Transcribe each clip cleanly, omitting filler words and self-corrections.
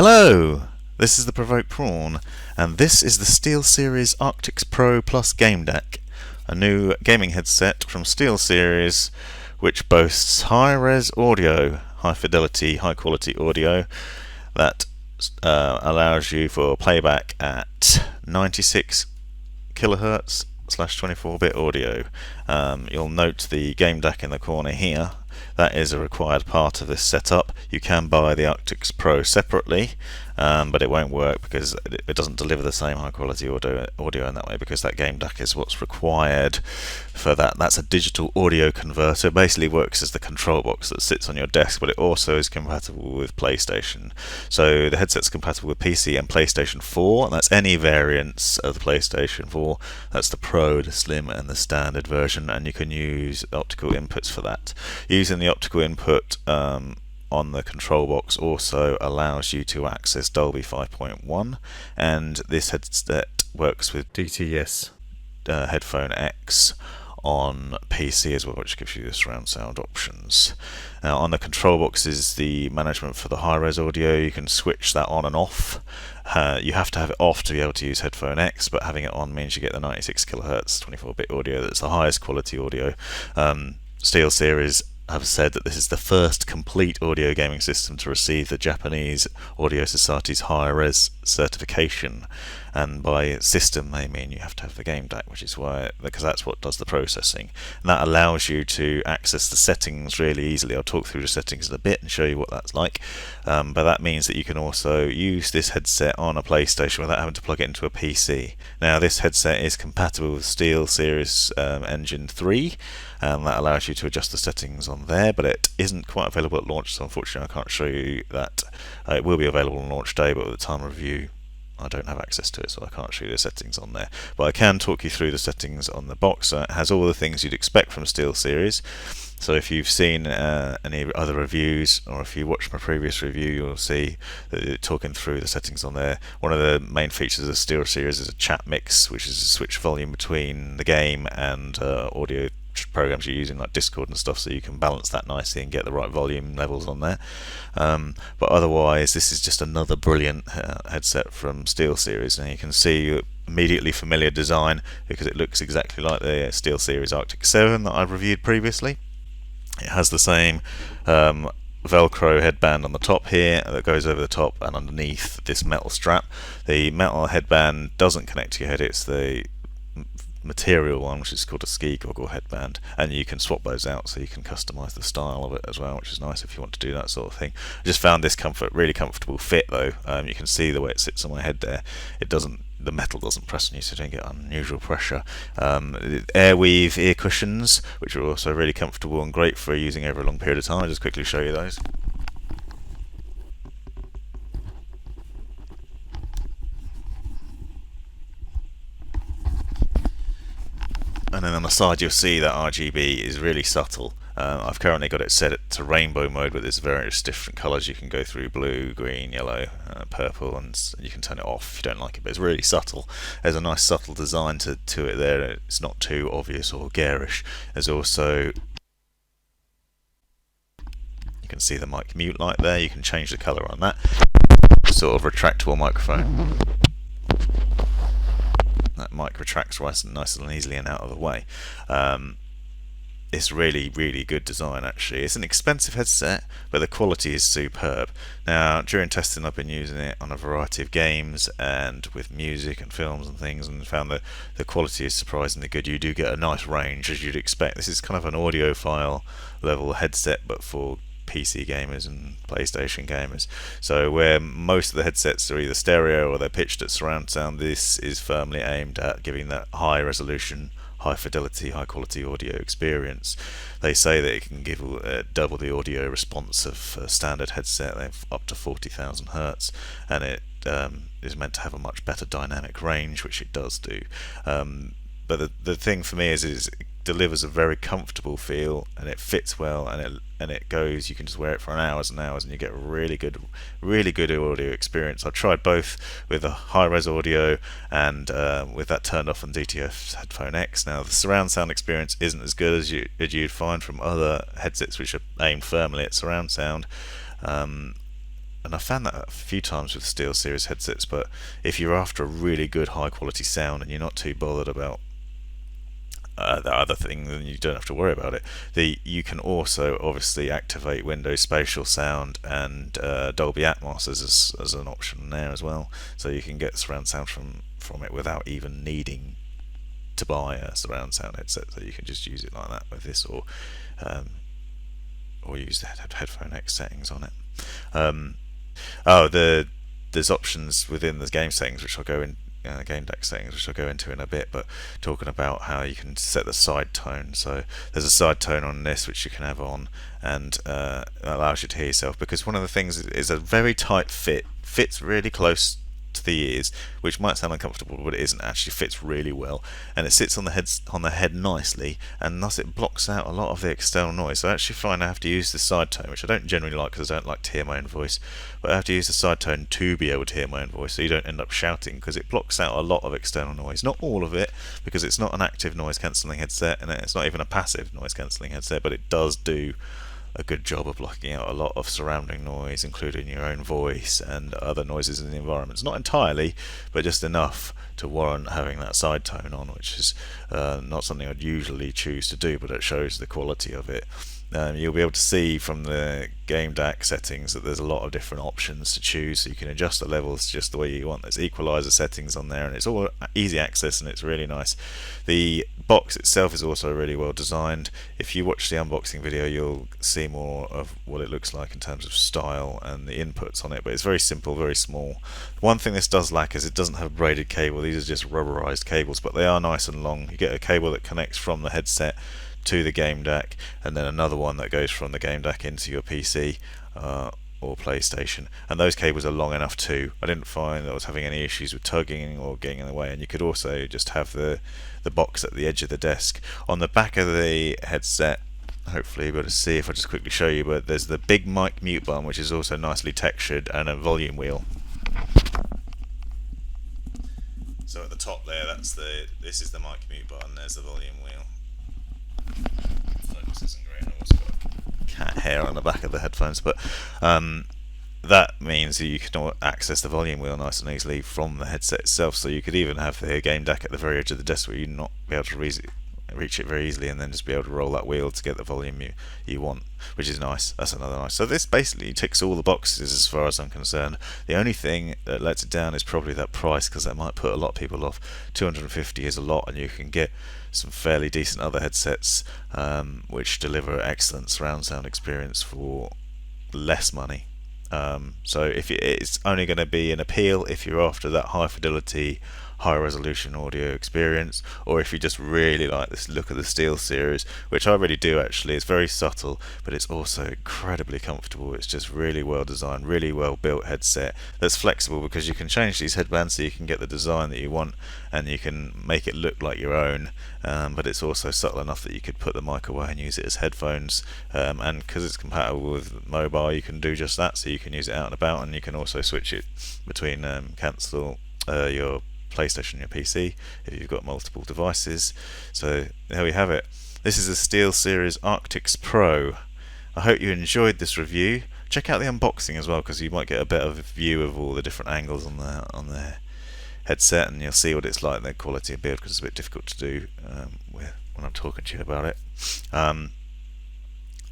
Hello, this is the Provoked Prawn, and this is the SteelSeries Arctis Pro GameDAC, a new gaming headset from SteelSeries which boasts high-res audio, high-fidelity, high-quality audio that allows you for playback at 96 kilohertz slash 24-bit audio. You'll note the GameDAC in the corner here. That is a required part of this setup. You can buy the Arctis Pro separately, but it won't work because it doesn't deliver the same high quality audio in that way, because that GameDAC is what's required for that. That's a digital audio converter. It basically works as the control box that sits on your desk, but it also is compatible with PlayStation. So the headset's compatible with PC and PlayStation 4, and that's any variants of the PlayStation 4. That's the Pro, the Slim, and the Standard version, and you can use optical inputs for that. Using the optical input on the control box also allows you to access Dolby 5.1, and this headset works with DTS Headphone X on PC as well, which gives you the surround sound options. Now, on the control box is the management for the high-res audio. You can switch that on and off. You have to have it off to be able to use Headphone X, but having it on means you get the 96 kilohertz 24-bit audio. That's the highest quality audio. SteelSeries have said that this is the first complete audio gaming system to receive the Japanese Audio Society's high-res certification, and by system they mean you have to have the GameDAC, which is why, because that's what does the processing, and that allows you to access the settings really easily. I'll talk through the settings in a bit and show you what that's like, but that means that you can also use this headset on a PlayStation without having to plug it into a PC. Now, this headset is compatible with SteelSeries Engine 3, and that allows you to adjust the settings on there, but it isn't quite available at launch, so unfortunately I can't show you that. It will be available on launch day, but at the time of review I don't have access to it, so I can't show you the settings on there. But I can talk you through the settings on the box. It has all the things you'd expect from SteelSeries. So if you've seen any other reviews, or if you watched my previous review, you'll see that talking through the settings on there. One of the main features of SteelSeries is a chat mix, which is to switch volume between the game and audio programs you're using like Discord and stuff, so you can balance that nicely and get the right volume levels on there. But otherwise, this is just another brilliant headset from SteelSeries, and you can see immediately familiar design because it looks exactly like the SteelSeries Arctis 7 that I've reviewed previously. It has the same Velcro headband on the top here that goes over the top and underneath this metal strap. The metal headband doesn't connect to your head, it's the material one, which is called a Ski Goggle headband, and you can swap those out so you can customize the style of it as well, which is nice if you want to do that sort of thing. I just found this really comfortable fit though. You can see the way it sits on my head there. The metal doesn't press on you, so you don't get unusual pressure. AirWeave ear cushions, which are also really comfortable and great for using over a long period of time. I'll just quickly show you those. And then on the side you'll see that RGB is really subtle. I've currently got it set to rainbow mode, but there's various different colours you can go through: blue, green, yellow, purple, and you can turn it off if you don't like it, but it's really subtle. There's a nice subtle design to it there. It's not too obvious or garish. There's also, you can see the mic mute light there. You can change the colour on that. Sort of retractable microphone. That mic retracts nice and easily and out of the way. It's really good design actually. It's an expensive headset, but the quality is superb. Now, during testing I've been using it on a variety of games and with music and films and things, and found that the quality is surprisingly good. You do get a nice range, as you'd expect. This is kind of an audiophile level headset, but for PC gamers and PlayStation gamers. So where most of the headsets are either stereo or they're pitched at surround sound, this is firmly aimed at giving that high resolution, high fidelity, high quality audio experience. They say that it can give double the audio response of a standard headset. They have up to 40,000 hertz, and it is meant to have a much better dynamic range, which it does do. But the thing for me is it delivers a very comfortable feel, and it fits well, and it goes. You can just wear it for hours and hours, and you get a really good audio experience. I've tried both with a high-res audio and with that turned off on DTS Headphone X. Now, the surround sound experience isn't as good as you'd find from other headsets which are aimed firmly at surround sound. and I found that a few times with SteelSeries headsets, but if you're after a really good high quality sound and you're not too bothered about the other thing, then you don't have to worry about it. You can also obviously activate Windows Spatial Sound and Dolby Atmos as an option there as well, so you can get surround sound from it without even needing to buy a surround sound headset. So you can just use it like that with this, or use the headphone X settings on it. There's options within the game settings which I'll go in. GameDAC settings, which I'll go into in a bit, but talking about how you can set the side tone. So there's a side tone on this which you can have on, and it allows you to hear yourself, because one of the things is a very tight fit, fits really close to the ears, which might sound uncomfortable, but it isn't. Actually fits really well, and it sits on the head nicely, and thus it blocks out a lot of the external noise. So I actually find I have to use the side tone, which I don't generally like because I don't like to hear my own voice, but I have to use the side tone to be able to hear my own voice, so you don't end up shouting, because it blocks out a lot of external noise. Not all of it, because it's not an active noise cancelling headset, and it's not even a passive noise cancelling headset, but it does do a good job of blocking out a lot of surrounding noise, including your own voice and other noises in the environment. It's not entirely, but just enough to warrant having that side tone on, which is not something I'd usually choose to do, but it shows the quality of it. You'll be able to see from the GameDAC settings that there's a lot of different options to choose, so you can adjust the levels just the way you want. There's equalizer settings on there, and it's all easy access, and it's really nice. The box itself is also really well designed. If you watch the unboxing video, you'll see more of what it looks like in terms of style and the inputs on it, but it's very simple, very small. One thing this does lack is it doesn't have a braided cable. These are just rubberized cables, but they are nice and long. You get a cable that connects from the headset to the GameDAC, and then another one that goes from the GameDAC into your PC or PlayStation, and those cables are long enough too. I didn't find that I was having any issues with tugging or getting in the way, and you could also just have the box at the edge of the desk. On the back of the headset, hopefully you'll be able to see if I just quickly show you, but there's the big mic mute button, which is also nicely textured, and a volume wheel. So at the top there, this is the mic mute button, there's the volume wheel. Focus isn't great, and I've also got cat hair on the back of the headphones, but that means that you can access the volume wheel nice and easily from the headset itself, so you could even have the GameDAC at the very edge of the desk where you'd not be able to reach it very easily, and then just be able to roll that wheel to get the volume you want, which is nice. That's another nice. So this basically ticks all the boxes as far as I'm concerned. The only thing that lets it down is probably that price, because that might put a lot of people off. $250 is a lot, and you can get some fairly decent other headsets which deliver excellent surround sound experience for less money. So if it's only going to be an appeal if you're after that high fidelity, high resolution audio experience, or if you just really like this look of the SteelSeries, which I really do actually. It's very subtle, but it's also incredibly comfortable. It's just really well designed, really well built headset that's flexible, because you can change these headbands so you can get the design that you want, and you can make it look like your own, but it's also subtle enough that you could put the mic away and use it as headphones, and because it's compatible with mobile, you can do just that. So you can use it out and about, and you can also switch it between cancel your PlayStation and your PC if you've got multiple devices. So there we have it. This is the SteelSeries Arctis Pro. I hope you enjoyed this review. Check out the unboxing as well, because you might get a better view of all the different angles on the headset, and you'll see what it's like, the quality of build, because it's a bit difficult to do when I'm talking to you about it.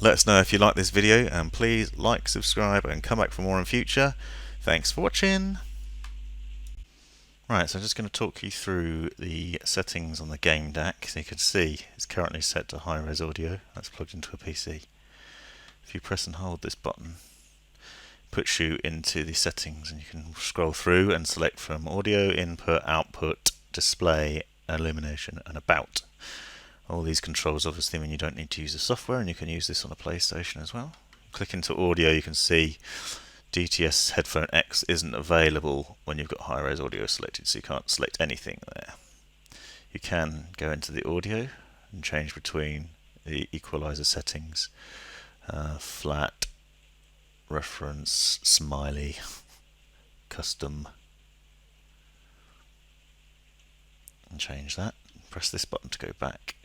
Let us know if you like this video, and please like, subscribe, and come back for more in future. Thanks for watching. Right, so I'm just going to talk you through the settings on the GameDAC. So you can see it's currently set to high-res audio. That's plugged into a PC. If you press and hold this button, it puts you into the settings, and you can scroll through and select from audio, input, output, display, illumination, and about. All these controls obviously mean you don't need to use the software, and you can use this on a PlayStation as well. Click into audio, you can see DTS Headphone X isn't available when you've got high-res audio selected, so you can't select anything there. You can go into the audio and change between the equalizer settings, flat, reference, smiley, custom, and change that. Press this button to go back.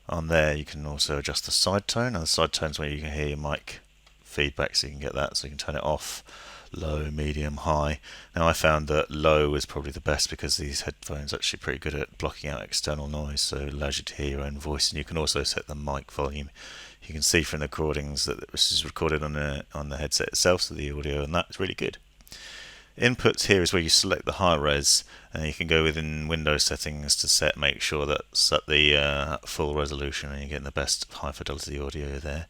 On there you can also adjust the side tone. Now the side tone is where you can hear your mic feedback, so you can get that, so you can turn it off, low, medium, high. Now I found that low was probably the best because these headphones are actually pretty good at blocking out external noise, so it allows you to hear your own voice. And you can also set the mic volume. You can see from the recordings that this is recorded on the headset itself, so the audio, and that's really good. Inputs here is where you select the high res, and you can go within Windows settings to make sure that's at the full resolution and you're getting the best high fidelity audio there.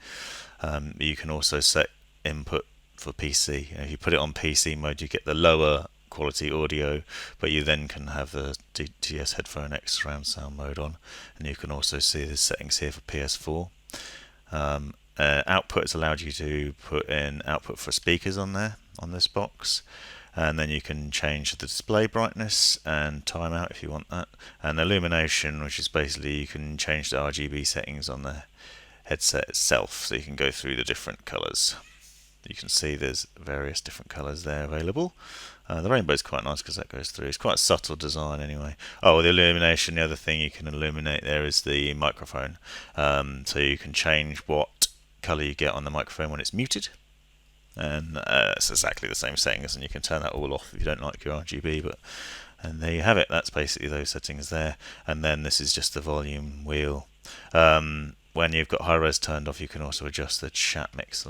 You can also set input for PC. If you put it on PC mode, you get the lower quality audio, but you then can have the DTS Headphone X surround sound mode on, and you can also see the settings here for PS4. Output has allowed you to put in output for speakers on there on this box, and then you can change the display brightness and timeout if you want that, and illumination, which is basically you can change the RGB settings on the headset itself, so you can go through the different colours. You can see there's various different colours there available. The rainbow is quite nice because that goes through. It's quite a subtle design anyway. Oh, the illumination, the other thing you can illuminate there is the microphone. So you can change what colour you get on the microphone when it's muted. And it's exactly the same settings, and you can turn that all off if you don't like your RGB. And there you have it. That's basically those settings there. And then this is just the volume wheel. When you've got high res turned off, you can also adjust the chat mix